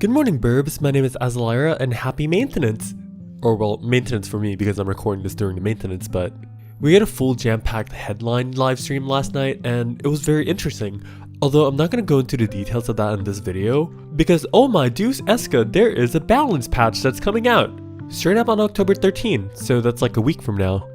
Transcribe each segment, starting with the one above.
Good morning, Burbs. My name is Azalira, and happy maintenance. Or, well, maintenance for me because I'm recording this during the maintenance, but we had a full jam-packed headline live stream last night, and it was very interesting. Although I'm not going to go into the details of that in this video, because oh my deuce Eska, there is a balance patch that's coming out. Straight up on October 13, so that's like a week from now.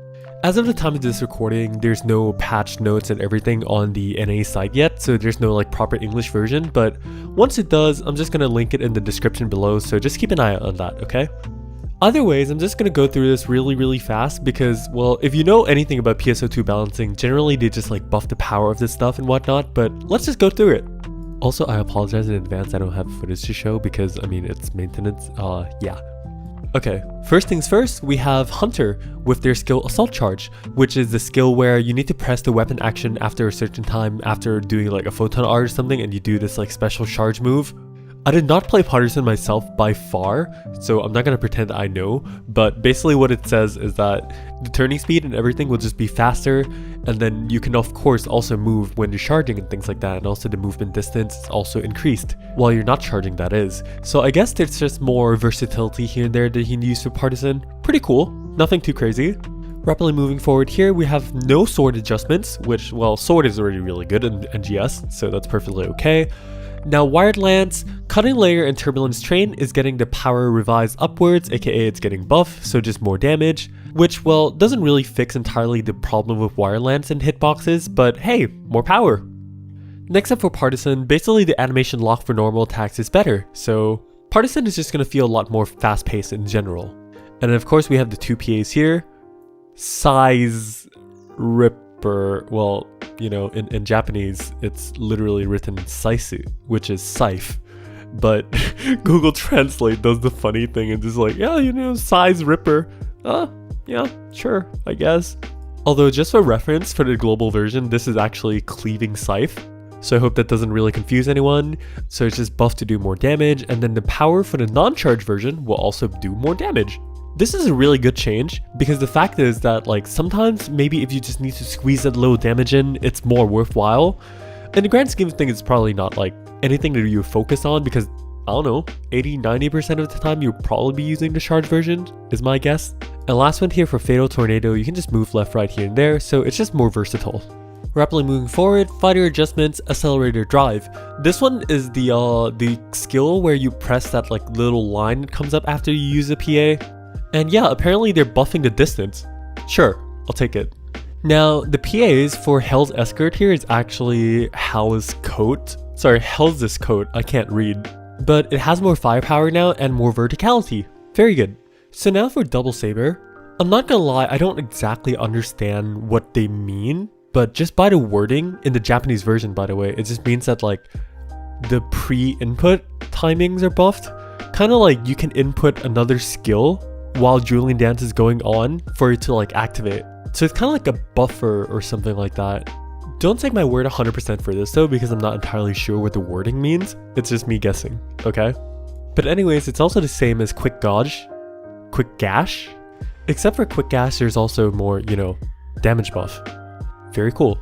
As of the time of this recording, there's no patch notes and everything on the NA site yet, so there's no like proper English version, but once it does, I'm just gonna link it in the description below, so just keep an eye out on that, okay? Either ways, I'm just gonna go through this really fast because, well, if you know anything about PSO2 balancing, generally they just like buff the power of this stuff and whatnot, but let's just go through it. Also, I apologize in advance, I don't have footage to show because, I mean, it's maintenance, yeah. Okay, first things first, we have Hunter with their skill Assault Charge, which is the skill where you need to press the weapon action after a certain time after doing like a photon art or something, and you do this like special charge move. I did not play Partisan myself by far, so I'm not going to pretend I know, but basically what it says is that the turning speed and everything will just be faster, and then you can of course also move when you're charging and things like that, and also the movement distance is also increased while you're not charging, that is. So I guess there's just more versatility here and there that you can use for Partisan. Pretty cool, nothing too crazy. Rapidly moving forward here, we have no sword adjustments, which, well, sword is already really good in NGS, so that's perfectly okay. Now Wired Lance, Cutting Layer and Turbulence Train is getting the power revised upwards, aka it's getting buff, so just more damage, which, well, doesn't really fix entirely the problem with Wired Lance and hitboxes, but hey, more power. Next up for Partisan, basically the animation lock for normal attacks is better, so Partisan is just going to feel a lot more fast paced in general. And then of course we have the two PAs here, Size Ripper, well, you know, in Japanese, it's literally written Saisu, which is Scythe. But Google Translate does the funny thing and just like, yeah, you know, Size Ripper. Yeah, sure, I guess. Although just for reference, for the global version, this is actually Cleaving Scythe. So I hope that doesn't really confuse anyone. So it's just buffed to do more damage, and then the power for the non-charge version will also do more damage. This is a really good change because the fact is that like sometimes maybe if you just need to squeeze that little damage in, it's more worthwhile. In the grand scheme of things, it's probably not like anything that you focus on because I don't know, 80-90% of the time you'll probably be using the charge version is my guess. And last one here for Fatal Tornado, you can just move left, right, here and there, so it's just more versatile. Rapidly moving forward, Fighter Adjustments, Accelerator Drive. This one is the skill where you press that like little line that comes up after you use a PA. And yeah, apparently they're buffing the distance. Sure, I'll take it. Now, the PAs for Hell's Escort here is actually Hell's Coat. Sorry, Hell's Coat, I can't read. But it has more firepower now and more verticality. Very good. So now for Double Saber. I'm not gonna lie, I don't exactly understand what they mean, but just by the wording, in the Japanese version by the way, it just means that like the pre-input timings are buffed. Kind of like you can input another skill while Julian Dance is going on for it to like activate. So it's kind of like a buffer or something like that. Don't take my word 100% for this though, because I'm not entirely sure what the wording means. It's just me guessing, okay? But anyways, it's also the same as Quick Gash. Except for Quick Gash, there's also more, you know, damage buff. Very cool.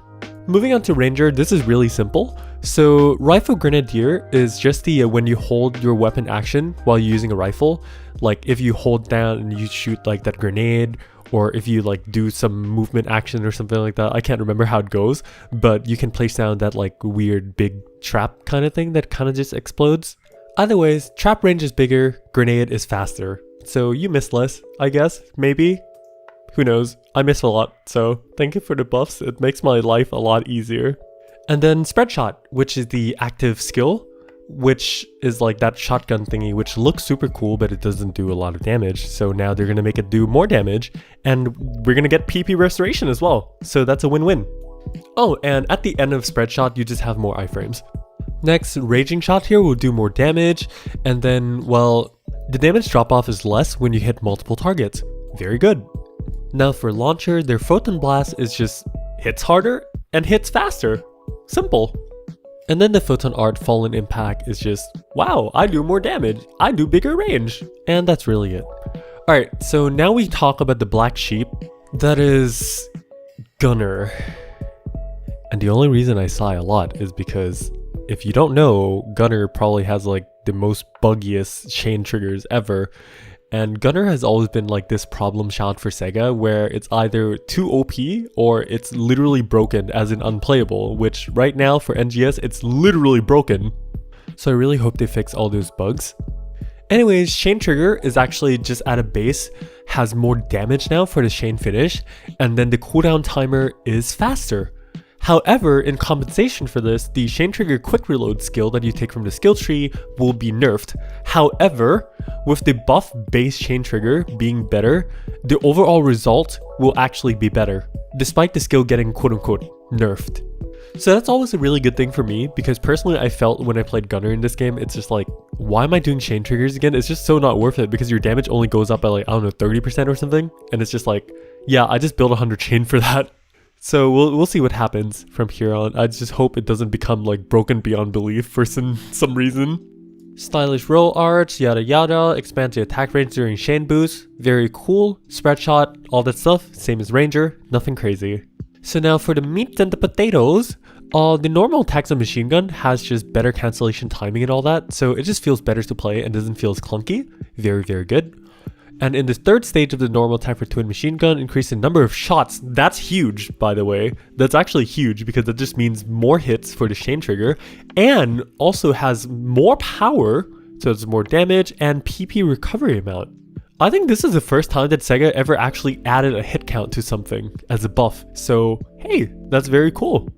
Moving on to Ranger, this is really simple. So Rifle Grenadier is just the when you hold your weapon action while you're using a rifle, like if you hold down and you shoot like that grenade, or if you like do some movement action or something like that. I can't remember how it goes, but you can place down that like weird big trap kind of thing that kind of just explodes. Either ways, trap range is bigger, grenade is faster. So you miss less, I guess, maybe. Who knows? I miss a lot, so thank you for the buffs. It makes my life a lot easier. And then Spread Shot, which is the active skill, which is like that shotgun thingy, which looks super cool, but it doesn't do a lot of damage. So now they're going to make it do more damage, and we're going to get PP Restoration as well. So that's a win-win. Oh, and at the end of Spread Shot, you just have more iframes. Next, Raging Shot here will do more damage, and then, well, the damage drop-off is less when you hit multiple targets. Very good. Now for Launcher, their Photon Blast is just hits harder and hits faster. Simple. And then the Photon Art Fallen Impact is just, wow, I do more damage, I do bigger range. And that's really it. Alright, so now we talk about the Black Sheep. That is Gunner. And the only reason I sigh a lot is because if you don't know, Gunner probably has like the most buggiest chain triggers ever. And Gunner has always been like this problem child for SEGA, where it's either too OP or it's literally broken, as in unplayable, which right now for NGS, it's literally broken. So I really hope they fix all those bugs. Anyways, chain trigger is actually just at a base, has more damage now for the chain finish, and then the cooldown timer is faster. However, in compensation for this, the chain trigger quick reload skill that you take from the skill tree will be nerfed. However, with the buff base chain trigger being better, the overall result will actually be better, despite the skill getting quote-unquote nerfed. So that's always a really good thing for me, because personally I felt when I played Gunner in this game, it's just like, why am I doing chain triggers again? It's just so not worth it, because your damage only goes up by like, I don't know, 30% or something, and it's just like, yeah, I just built 100 chain for that. So we'll see what happens from here on. I just hope it doesn't become like broken beyond belief for some reason. Stylish roll art, yada yada, expands the attack range during chain boost. Very cool. Spread shot, all that stuff, same as Ranger, nothing crazy. So now for the meat and the potatoes, the normal attacks on machine gun has just better cancellation timing and all that, so it just feels better to play and doesn't feel as clunky. Very, very good. And in the third stage of the normal attack for twin machine gun, increase the number of shots. That's huge, by the way. That's actually huge because that just means more hits for the chain trigger, and also has more power, so it's more damage, and PP recovery amount. I think this is the first time that SEGA ever actually added a hit count to something as a buff, so hey, that's very cool.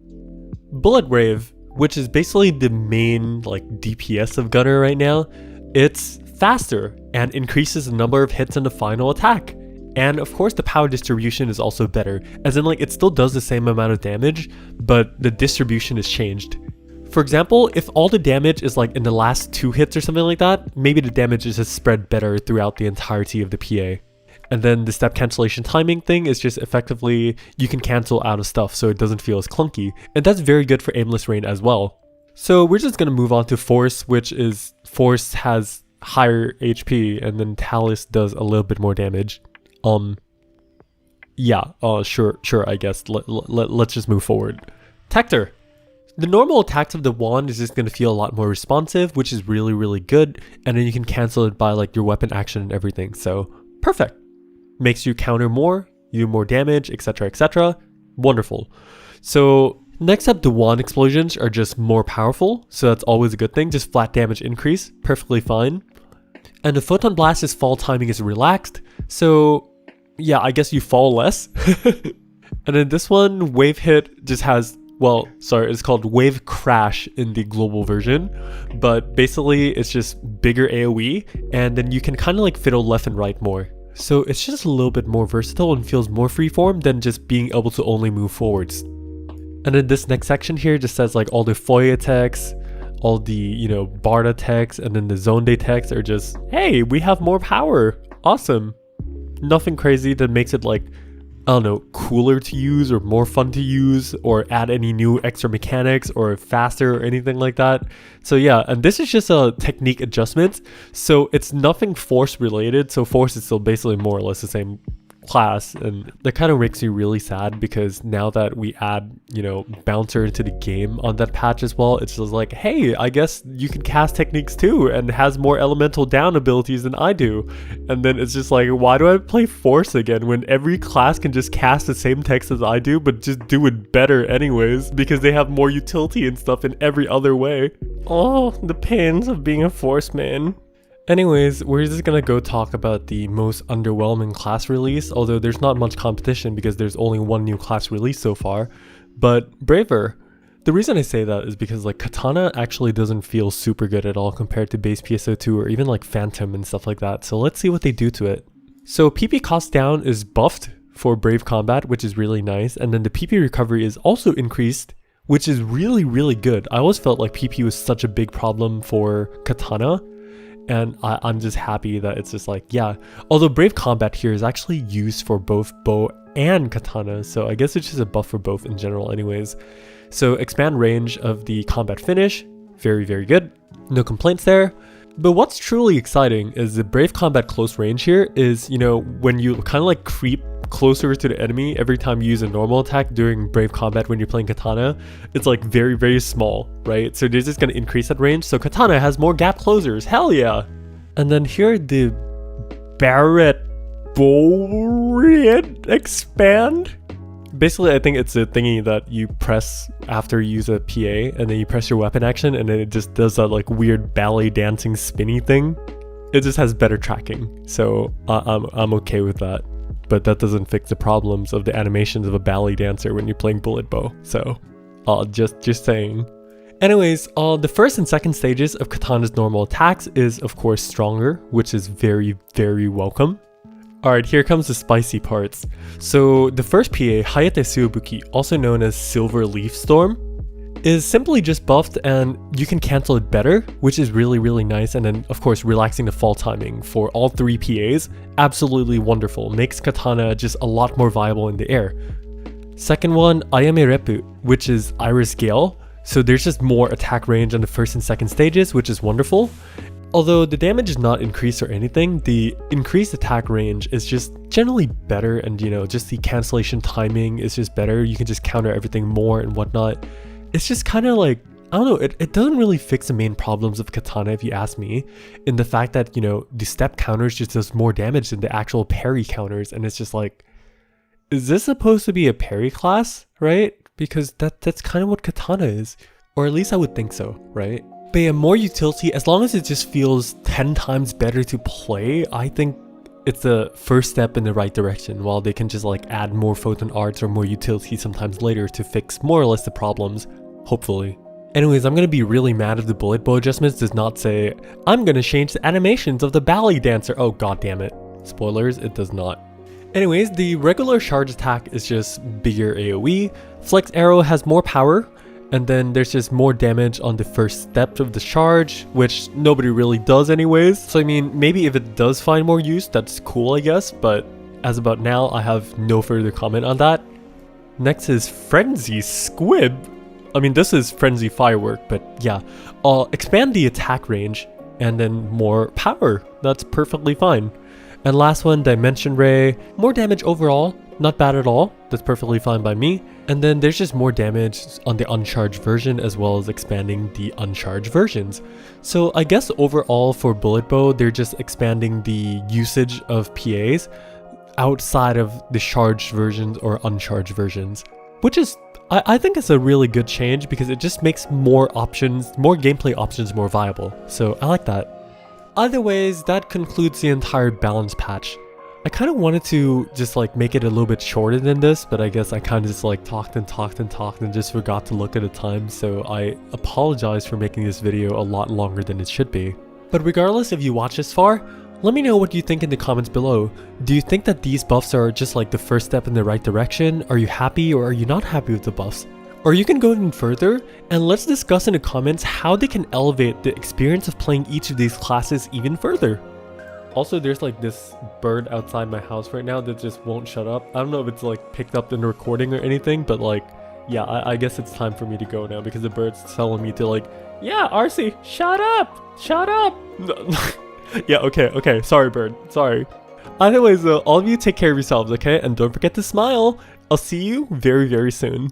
Bullet Rave, which is basically the main like DPS of Gunner right now, it's faster and increases the number of hits in the final attack. And of course the power distribution is also better, as in like it still does the same amount of damage, but the distribution is changed. For example, if all the damage is like in the last 2 hits or something like that, maybe the damage is just spread better throughout the entirety of the PA. And then the step cancellation timing thing is just effectively, you can cancel out of stuff so it doesn't feel as clunky. And that's very good for aimless rain as well. So we're just going to move on to Force, which is, Force has higher HP, and then Talus does a little bit more damage. Sure, I guess. Let's just move forward. Tector. The normal attacks of the wand is just going to feel a lot more responsive, which is really, really good. And then you can cancel it by like your weapon action and everything. So perfect. Makes you counter more, you do more damage, etc, etc. Wonderful. So next up, the wand explosions are just more powerful. So that's always a good thing. Just flat damage increase, perfectly fine. And the Photon Blast's fall timing is relaxed. So yeah, I guess you fall less. And then this one, Wave Hit, just has, well, sorry, it's called Wave Crash in the global version, but basically it's just bigger AoE, and then you can kind of like fiddle left and right more. So it's just a little bit more versatile and feels more freeform than just being able to only move forwards. And then this next section here just says like all the Foya text, all the, you know, Barda text, and then the Zone Day text are just, hey, we have more power. Awesome. Nothing crazy that makes it like, I don't know, cooler to use or more fun to use or add any new extra mechanics or faster or anything like that. So yeah, and this is just a technique adjustment. So it's nothing Force related. So Force is still basically more or less the same class, and that kind of makes me really sad because now that we add, you know, Bouncer into the game on that patch as well, it's just like, hey, I guess you can cast techniques too, and has more elemental down abilities than I do. And then it's just like, why do I play Force again when every class can just cast the same text as I do but just do it better anyways, because they have more utility and stuff in every other way. Oh, the pains of being a Force man. Anyways, we're just gonna go talk about the most underwhelming class release, although there's not much competition because there's only one new class release so far. But Braver. The reason I say that is because like Katana actually doesn't feel super good at all compared to base PSO2 or even like Phantom and stuff like that, so let's see what they do to it. So PP cost down is buffed for Brave Combat, which is really nice, and then the PP recovery is also increased, which is really, really good. I always felt like PP was such a big problem for Katana, and I'm just happy that it's just like, yeah. Although Brave Combat here is actually used for both bow and katana, so I guess it's just a buff for both in general anyways. So expand range of the combat finish, very, very good. No complaints there. But what's truly exciting is the Brave Combat close range here is, you know, when you kind of like creep closer to the enemy every time you use a normal attack during Brave Combat when you're playing Katana, it's like very, very small, right? So they're just going to increase that range. So Katana has more gap closers. Hell yeah. And then here the Barret Bullhead expand. Basically, I think it's a thingy that you press after you use a PA, and then you press your weapon action, and then it just does that like weird ballet dancing spinny thing. It just has better tracking, so I'm okay with that. But that doesn't fix the problems of the animations of a ballet dancer when you're playing bullet bow. So, just saying. Anyways, the first and second stages of Katana's normal attacks is of course stronger, which is very, very welcome. Alright, here comes the spicy parts. So the first PA, Hayate Suobuki, also known as Silver Leaf Storm, is simply just buffed and you can cancel it better, which is really, really nice. And then of course relaxing the fall timing for all 3 PAs, absolutely wonderful. Makes Katana just a lot more viable in the air. Second one, Ayame Reppu, which is Iris Gale. So there's just more attack range on the first and second stages, which is wonderful. Although the damage is not increased or anything, the increased attack range is just generally better, and you know, just the cancellation timing is just better. You can just counter everything more and whatnot. It's just kind of like, I don't know, it doesn't really fix the main problems of Katana if you ask me, in the fact that, you know, the step counters just does more damage than the actual parry counters, and it's just like, is this supposed to be a parry class, right? Because that's kind of what Katana is, or at least I would think so, right? But yeah, more utility, as long as it just feels 10 times better to play, I think it's the first step in the right direction, while they can just like add more photon arts or more utility sometimes later to fix more or less the problems, hopefully. Anyways, I'm gonna be really mad if the bullet bow adjustments does not say, I'm gonna change the animations of the ballet dancer. Oh god damn it. Spoilers, it does not. Anyways, the regular charge attack is just bigger AoE, Flex Arrow has more power, and then there's just more damage on the first step of the charge, which nobody really does anyways. So I mean, maybe if it does find more use, that's cool I guess, but as about now, I have no further comment on that. Next is Frenzy Squib. I mean, this is Frenzy Firework, but yeah. Expand the attack range, and then more power. That's perfectly fine. And last one, Dimension Ray. More damage overall, not bad at all. That's perfectly fine by me. And then there's just more damage on the uncharged version, as well as expanding the uncharged versions. So I guess overall for Bullet Bow, they're just expanding the usage of PAs outside of the charged versions or uncharged versions, which is, I think it's a really good change because it just makes more options, more gameplay options more viable. So I like that. Either ways, that concludes the entire balance patch. I kind of wanted to just like make it a little bit shorter than this, but I guess I kind of just like talked and just forgot to look at the time, so I apologize for making this video a lot longer than it should be. But regardless if you watch this far, let me know what you think in the comments below. Do you think that these buffs are just like the first step in the right direction? Are you happy or are you not happy with the buffs? Or you can go even further, and let's discuss in the comments how they can elevate the experience of playing each of these classes even further. Also, there's like this bird outside my house right now that just won't shut up. I don't know if it's like picked up in the recording or anything, but like, yeah, I guess it's time for me to go now because the bird's telling me to like, yeah, RC, shut up, shut up. Yeah, okay, sorry bird, sorry. Anyways, all of you take care of yourselves, okay? And don't forget to smile. I'll see you very, very soon.